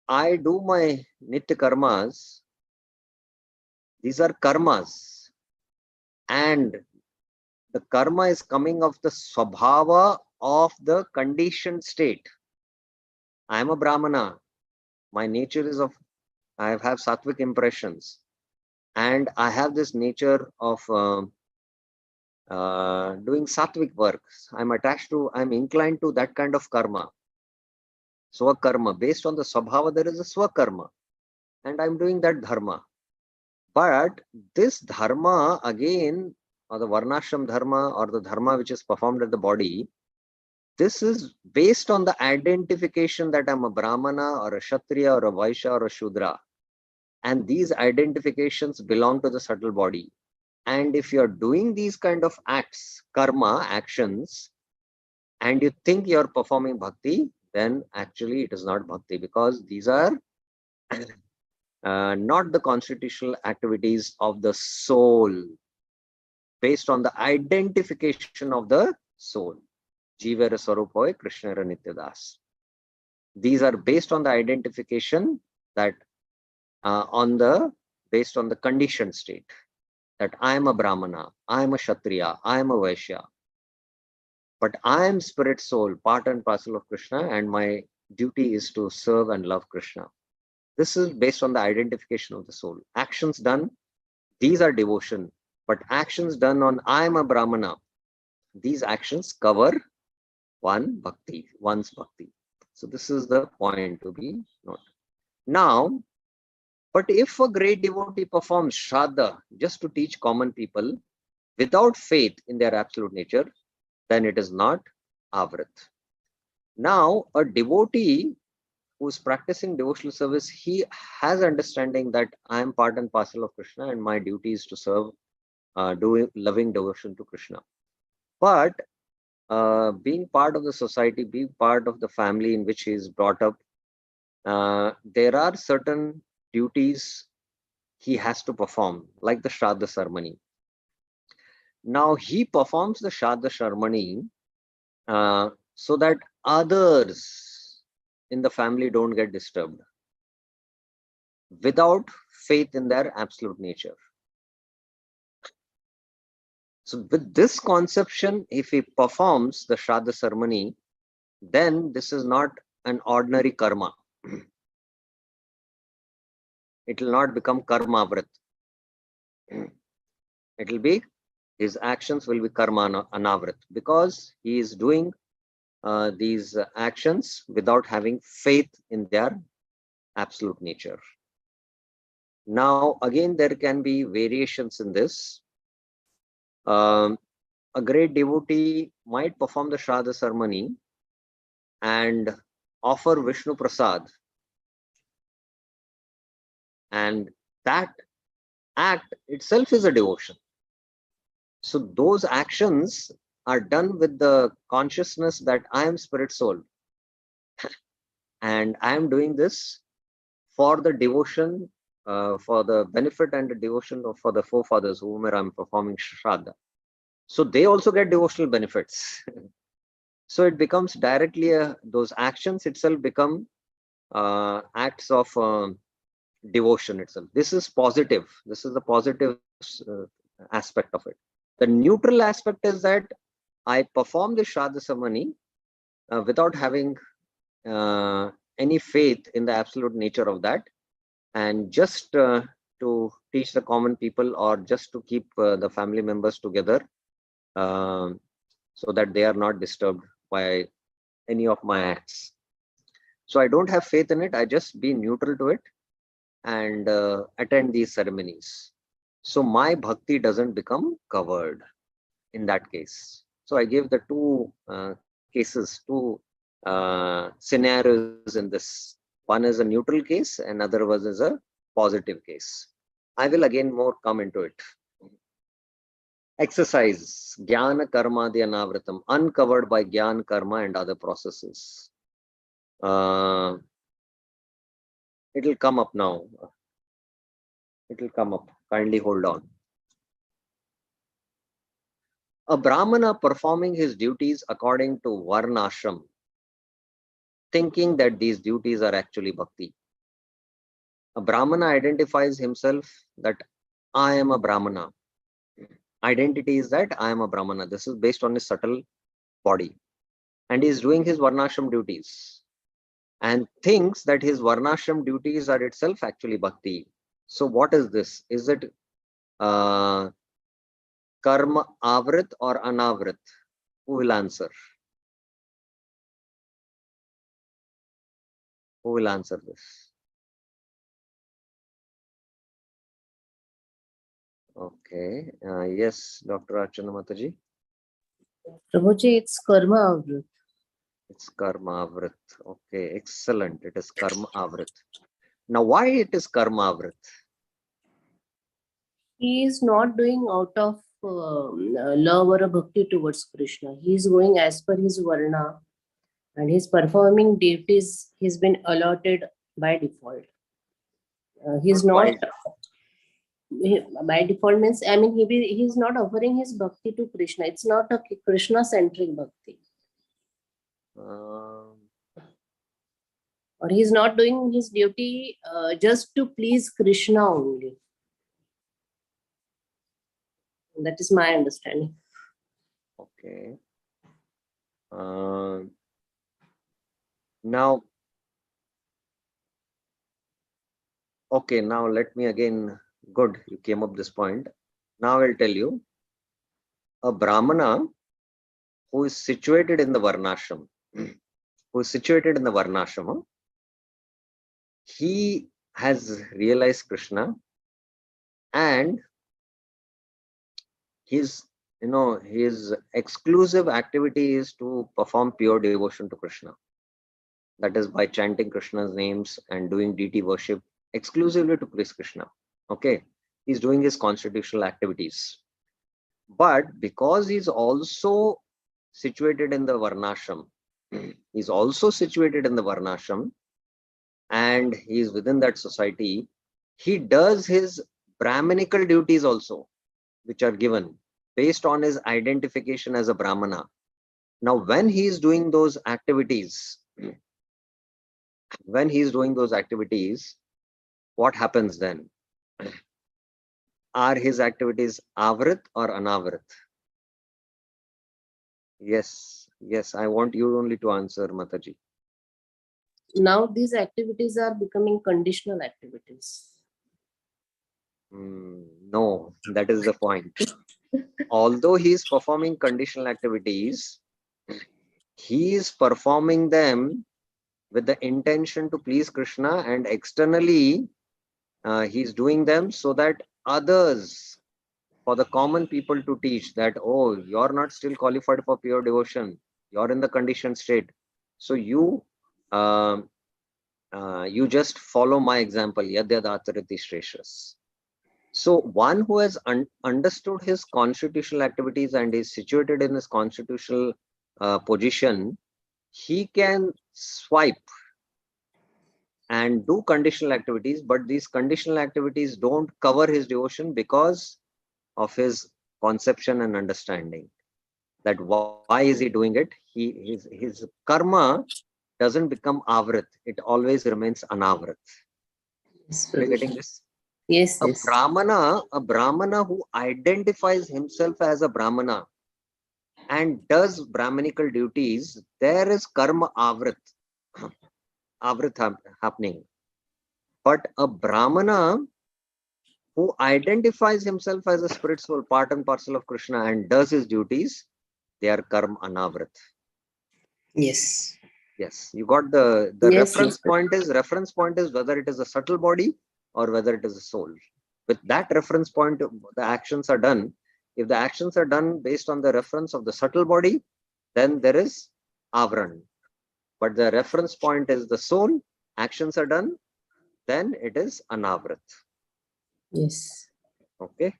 I do my nitya karmas. These are karmas, and the karma is coming of the swabhava of the conditioned state. I am a Brahmana. My nature is of, I have sattvic impressions, and I have this nature of doing sattvic works. I'm inclined to that kind of karma. Swakarma. Based on the swabhava, there is a swakarma, and I'm doing that dharma. But this dharma again, or the varnashram dharma, or the dharma which is performed at the body, this is based on the identification that I'm a Brahmana or a Kshatriya or a Vaishya or a Shudra. And these identifications belong to the subtle body. And if you're doing these kind of acts, karma, actions, and you think you're performing bhakti, then actually it is not bhakti, because these are not the constitutional activities of the soul, based on the identification of the soul. Jivera Swarupoy Krishnara Nityadas. These are based on the identification that based on the conditioned state, that I am a Brahmana, I am a Kshatriya, I am a Vaishya. But I am spirit soul, part and parcel of Krishna, and my duty is to serve and love Krishna. This is based on the identification of the soul. Actions done, these are devotion. But actions done on I am a Brahmana, these actions cover one's bhakti. So this is the point to be noted. Now, but if a great devotee performs Shraddha just to teach common people without faith in their absolute nature, then it is not avrit. Now, a devotee who is practicing devotional service, he has understanding that I am part and parcel of Krishna, and my duty is to serve, doing loving devotion to Krishna. But being part of the society, being part of the family in which he is brought up, there are certain duties he has to perform, like the Shraddha ceremony. Now he performs the Shraddha ceremony so that others in the family don't get disturbed, without faith in their absolute nature. So with this conception, if he performs the Shraddha ceremony, then this is not an ordinary karma. It will not become karma vrit. It will be, his actions will be karma anavrit, because he is doing these actions without having faith in their absolute nature. Now, again, there can be variations in this. A great devotee might perform the Shraddha ceremony and offer Vishnu Prasad, and that act itself is a devotion. So those actions are done with the consciousness that I am spirit soul, and I am doing this for the devotion, for the benefit and the devotion for the forefathers whom I am performing Shraddha. So they also get devotional benefits. So it becomes directly, those actions itself become acts of devotion itself. This is positive. This is the positive aspect of it. The neutral aspect is that I perform the Shraddha ceremony without having any faith in the absolute nature of that, and just to teach the common people, or just to keep the family members together, so that they are not disturbed by any of my acts. So I don't have faith in it. I just be neutral to it and attend these ceremonies. So my bhakti doesn't become covered in that case. So I gave the two cases, two scenarios in this. One is a neutral case, and other was is a positive case. I will again more come into it. Exercise, Jnana Karma the Anavritam, uncovered by Jnana Karma and other processes. It will come up now. It will come up. Kindly hold on. A Brahmana performing his duties according to Varnashram, thinking that these duties are actually bhakti. A Brahmana identifies himself that I am a Brahmana. Identity is that I am a Brahmana. This is based on his subtle body. And he is doing his Varnashram duties. And thinks that his Varnashram duties are itself actually bhakti. So what is this? Is it karma avrit or anavrit? Who will answer? Who will answer this? Okay. Yes, Dr. Archana Mataji. Prabhuji, it's karma avrit. It's karma avrit. Okay, excellent. It is karma avrit. Now, why it is karma avrit? He is not doing out of love or a bhakti towards Krishna. He is going as per his varna, and his performing duties he's been allotted by default. He's not by default means, I mean, he's not offering his bhakti to Krishna. It's not a Krishna centric bhakti. Or he's not doing his duty just to please Krishna only. That is my understanding. Okay. Now, okay, now let me again, good, you came up this point. Now I'll tell you, a Brahmana who is situated in the Varnashram, he has realized Krishna, and his exclusive activity is to perform pure devotion to Krishna. That is by chanting Krishna's names and doing deity worship exclusively to please Krishna. Okay, he's doing his constitutional activities. But because he's also situated in the Varnashram, and he's within that society, he does his Brahminical duties also, which are given based on his identification as a Brahmana. Now, when he is doing those activities, what happens then? Are his activities avrit or anavrit? Yes, I want you only to answer, Mataji. Now these activities are becoming conditional activities. No, that is the point. Although he is performing conditional activities, he is performing them with the intention to please Krishna, and externally he is doing them so that others, for the common people to teach that, oh, you're not still qualified for pure devotion, you're in the conditioned state, so you just follow my example, yadyadatarati shreshas. So one who has understood his constitutional activities and is situated in his constitutional position, he can swipe and do conditional activities, but these conditional activities don't cover his devotion because of his conception and understanding. That why is he doing it? His karma doesn't become avrit; it always remains anavrit. Are you getting this? Yes. A Brahmana who identifies himself as a Brahmana and does Brahminical duties, there is karma avrit happening. But a Brahmana who identifies himself as a spirit soul, part and parcel of Krishna, and does his duties, they are karma anavrit. Yes. Yes, you got the Yes, reference point is whether it is a subtle body or whether it is a soul. With that reference point, the actions are done. If the actions are done based on the reference of the subtle body, then there is avran. But the reference point is the soul, actions are done, then it is anavrit. Yes. Okay.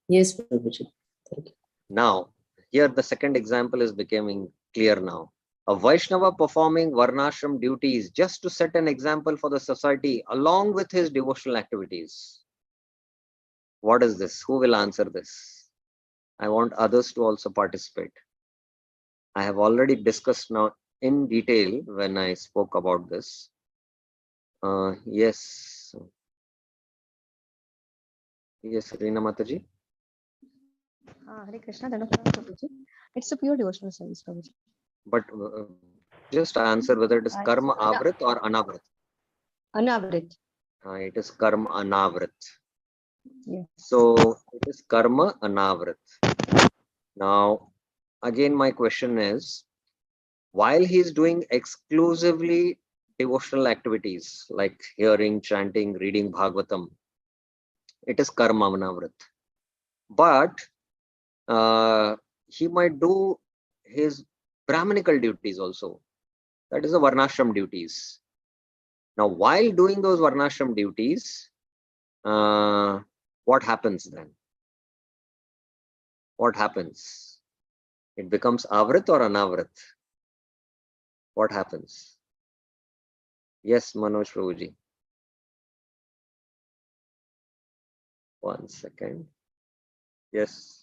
Yes, Prabhuji. Thank you. Now, here the second example is becoming clear now. A Vaishnava performing Varnashram duties just to set an example for the society along with his devotional activities. What is this? Who will answer this? I want others to also participate. I have already discussed now in detail when I spoke about this. Yes. Yes, Reena Mataji. Hare Krishna, Dhanapram Prabhuji. It's a pure devotional service, Prabhuji. But just answer whether it is karma avrit or anavrit. Anavrit. It is karma anavrit. Yes. So it is karma anavrit. Now, again, my question is, while he is doing exclusively devotional activities like hearing, chanting, reading Bhagavatam, it is karma anavrit. But he might do his Brahminical duties also. That is the Varnashram duties. Now, while doing those Varnashram duties, what happens then? What happens? It becomes avrit or anavrit? What happens? Yes, Manoj Prabhuji. 1 second. Yes.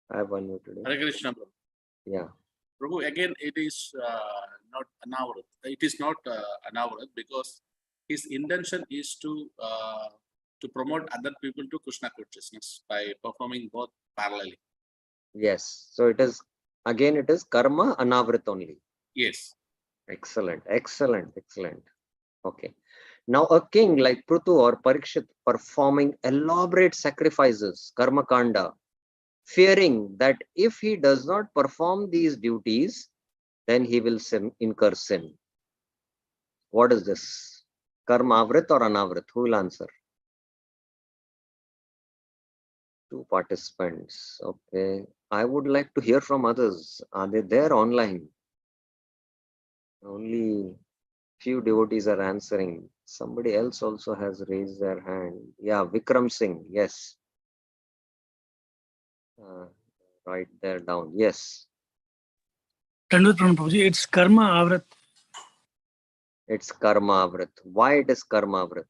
I have one more today. Hare Krishna, Prabhu. Yeah. Prabhu, again, it is not anavrat. It is not anavrat because his intention is to promote other people to Krishna consciousness by performing both parallelly. Yes. So it is, again, it is karma anavrit only. Yes. Excellent. Excellent. Excellent. Okay. Now, a king like Prithu or Parikshit performing elaborate sacrifices, karma kanda, fearing that if he does not perform these duties, then he will incur sin. What is this? Karma avrit or anavrit? Who will answer? 2 participants. Okay. I would like to hear from others. Are they there online? Only few devotees are answering. Somebody else also has raised their hand. Yeah, Vikram Singh. Yes. Write there down. Yes. It's karma avrat. It's karma avrit. Why it is karma avrit?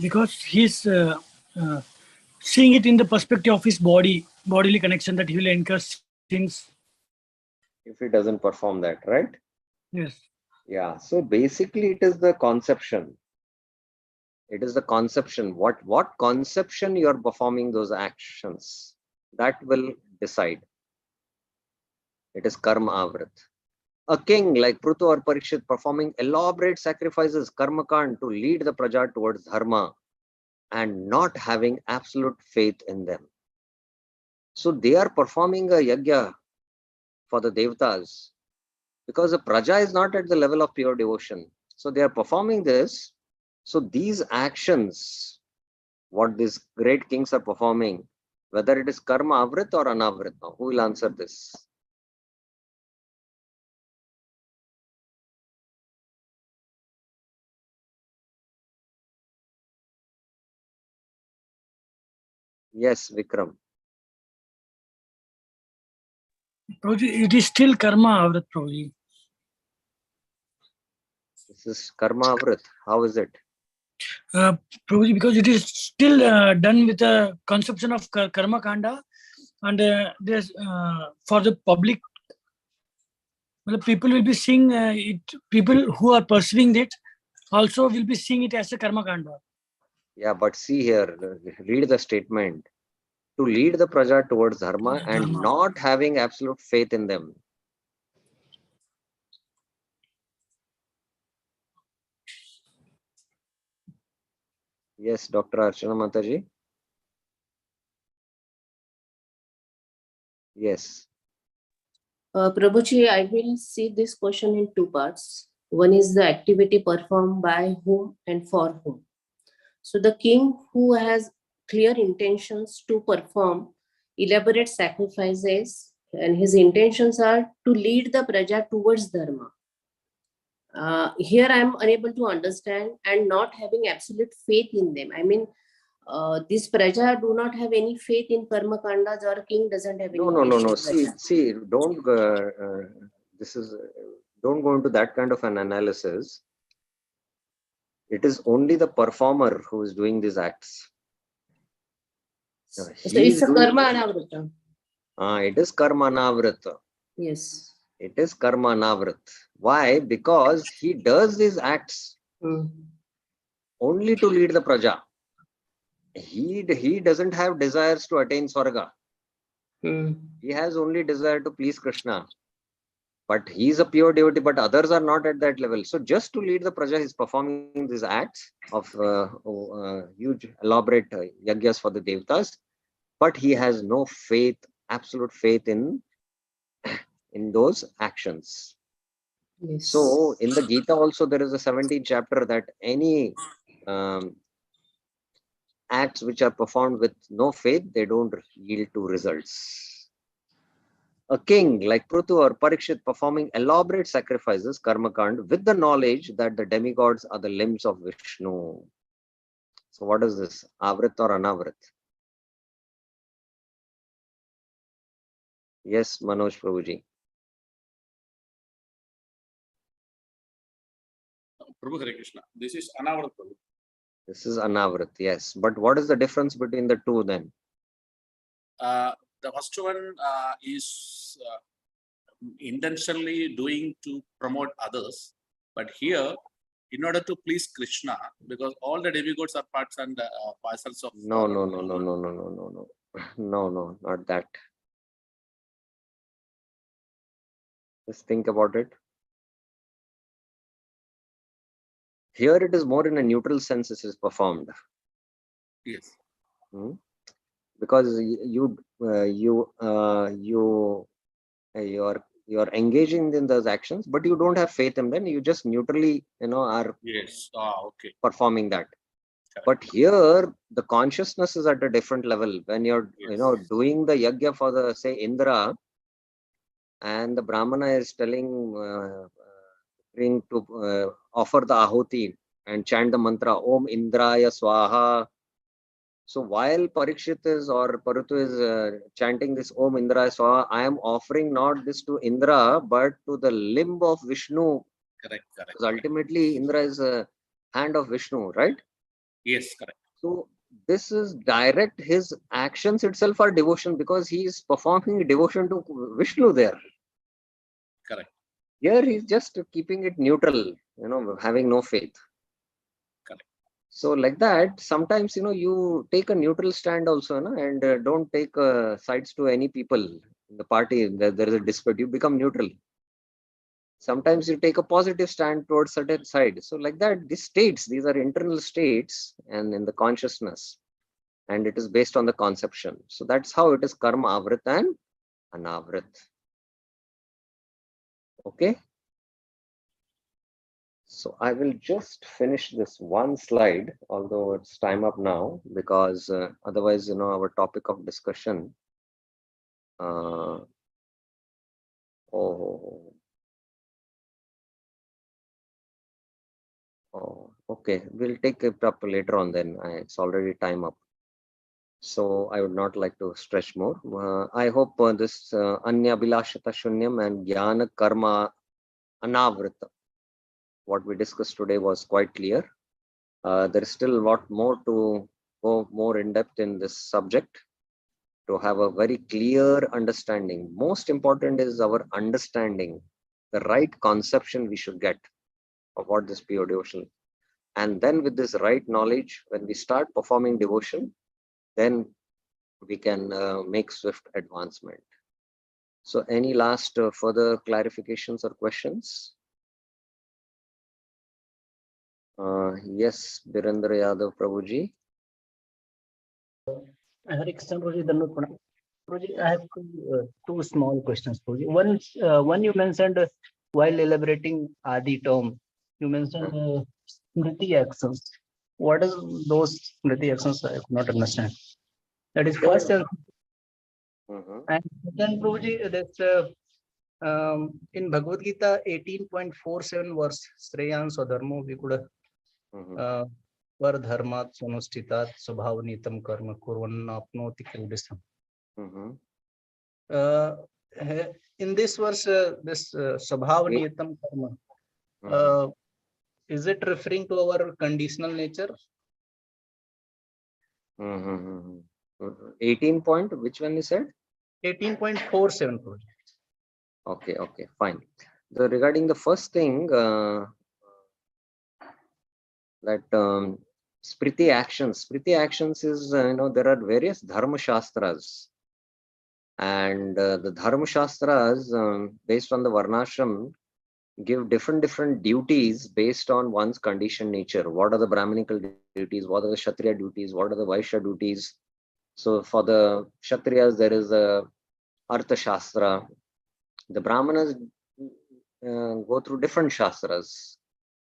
Because he's seeing it in the perspective of his bodily connection, that he will incur sins. If he doesn't perform that, right? Yes. Yeah. So basically it is the conception. It is the conception. What conception you are performing those actions, that will decide. It is karma avrit. A king like Prithu or Parikshit performing elaborate sacrifices, karma kand, to lead the praja towards dharma and not having absolute faith in them. So they are performing a yajna for the devatas because the praja is not at the level of pure devotion. So they are performing this. So these actions, what these great kings are performing, whether it is karma avrit or anavrit, now who will answer this? Yes, Vikram. Prabhuji, it is still karma avrat, Prabhuji. This is karma avrit. How is it? Prabhuji, because it is still done with a conception of karma kanda, and there's for the public, well, people will be seeing it. People who are pursuing it also will be seeing it as a karma kanda. Yeah, but see here, read the statement. To lead the praja towards dharma and Dharma. not having absolute faith in them. Yes, Dr. Archana Mataji. Yes. Prabhuji, I will see this question in 2 parts. One is the activity performed by whom and for whom. So the king who has clear intentions to perform elaborate sacrifices, and his intentions are to lead the praja towards dharma Here I am unable to understand and not having absolute faith in them. I mean, this Praja do not have any faith in Karma Kandas, or king doesn't have any No, no, no, faith no. in Praja. See, don't, don't go into that kind of an analysis. It is only the performer who is doing these acts. So He it's is a doing, Karma Anavrata. it is karma anavrata. Yes. It is karma anavrat. Why? Because he does these acts only to lead the praja. He doesn't have desires to attain Swarga. He has only desire to please Krishna. But he is a pure devotee, but others are not at that level. So just to lead the praja, he is performing these acts of huge, elaborate yagyas for the devatas. But he has no faith, absolute faith in those actions. Yes. So in the Gita also there is a 17th chapter that any acts which are performed with no faith, they don't yield to results. A king like Prithu or Parikshit performing elaborate sacrifices, karmakand, with the knowledge that the demigods are the limbs of Vishnu. So what is this? Avrit or anavrit? Yes, Manoj Prabhuji. Prabhu Hare Krishna. This is Anavrat Prabhu. This is anavrit, yes. But what is the difference between the two then? The first one is intentionally doing to promote others, but here, in order to please Krishna, because all the demigods are parts and parcels of. No, not that. Just think about it. Here it is more in a neutral sense it is performed. Yes. Because you're engaging in those actions, but you don't have faith in them. You just neutrally, are Yes. Okay. performing that. Correct. But here the consciousness is at a different level. When you're, Yes. doing the yagya for the, say, Indra, and the Brahmana is telling to offer the ahuti and chant the mantra Om Indraya Swaha. So while Parikshit is or Parutu is chanting this Om Indraya Swaha, I am offering not this to Indra but to the limb of Vishnu. Correct. Because ultimately Indra is a hand of Vishnu, right? Yes, correct. So this is direct, his actions itself are devotion because he is performing devotion to Vishnu there. Correct. Here he's just keeping it neutral, having no faith. Correct. So like that, sometimes, you take a neutral stand also, and don't take sides to any people in the party. There is a dispute, you become neutral. Sometimes you take a positive stand towards certain side. So like that, these are internal states and in the consciousness, and it is based on the conception. So that's how it is karma avrit and anavrit. Okay. So I will just finish this one slide, although it's time up now, because otherwise, our topic of discussion. Okay. We'll take it up later on then. It's already time up. So I would not like to stretch more. I hope this Anya Bilashata Shunyam and Jnana Karma Anavrita, what we discussed today was quite clear. There is still a lot more to go more in depth in this subject to have a very clear understanding. Most important is our understanding, the right conception we should get of what this pure devotion is. And then with this right knowledge, when we start performing devotion, then we can make swift advancement. So any last further clarifications or questions? Yes, Birendra Yadav Prabhuji. Hare Krishna, Prabhuji, Dhanvat Pranam. Prabhuji, I have two small questions, Prabhuji. One you mentioned while elaborating Adi term, you mentioned Smriti actions. What is those Smriti actions? I could not understand. That is first. And then, Prabhuji, this In Bhagavad Gita 18.47 verse, Sreyan Swadharmo, we could Vardharmat Sonostitat Swabhavanitam Karma Kurvanapnoti Kildisam. In this verse, this Swabhavanitam Karma, is it referring to our conditional nature? 18 point, which one you said? 18.47. Okay, fine. Regarding the first thing, that Spriti actions is, there are various Dharma Shastras. And the Dharma Shastras, based on the Varnashram, give different duties based on one's conditioned nature. What are the Brahminical duties? What are the Kshatriya duties? What are the Vaishya duties? So for the Kshatriyas, there is a Artha Shastra. The Brahmanas go through different Shastras.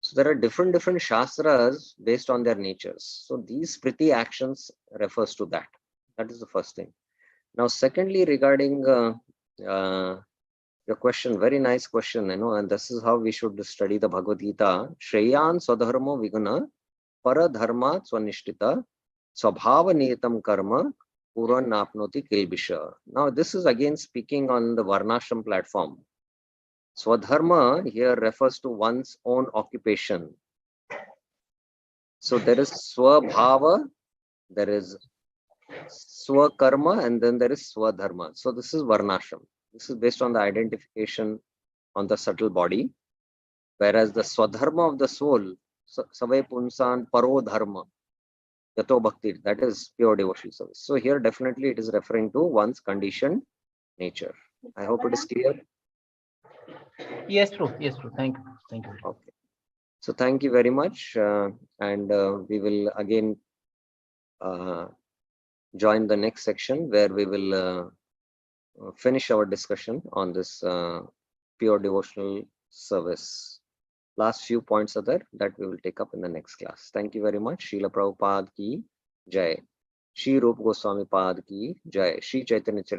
So there are different Shastras based on their natures. So these Spriti actions refers to that. That is the first thing. Now, secondly, regarding your question, very nice question, and this is how we should study the Bhagavad Gita. Shreyan Swadharmo Viguna Paradharma Swanishtita Swabhava Niyatam Karma Puran Napnoti Kilbisha. Now, this is again speaking on the Varnashram platform. Swadharma here refers to one's own occupation. So there is Swabhava, there is Swakarma, and then there is Swadharma. So this is Varnashram. This is based on the identification on the subtle body, whereas the Swadharma of the soul, Savai Punsan Paro Dharma, Yato Bhakti, that is pure devotional service. So here definitely it is referring to one's conditioned nature. I hope it is clear. Yes, true. Thank you. Okay. So thank you very much. And we will again join the next section where we will finish our discussion on this pure devotional service. Last few points are there that we will take up in the next class. Thank you very much. Srila Prabhupada ki Jai. Shri Rūpa Goswami Pad ki Jai. Shri Chaitanya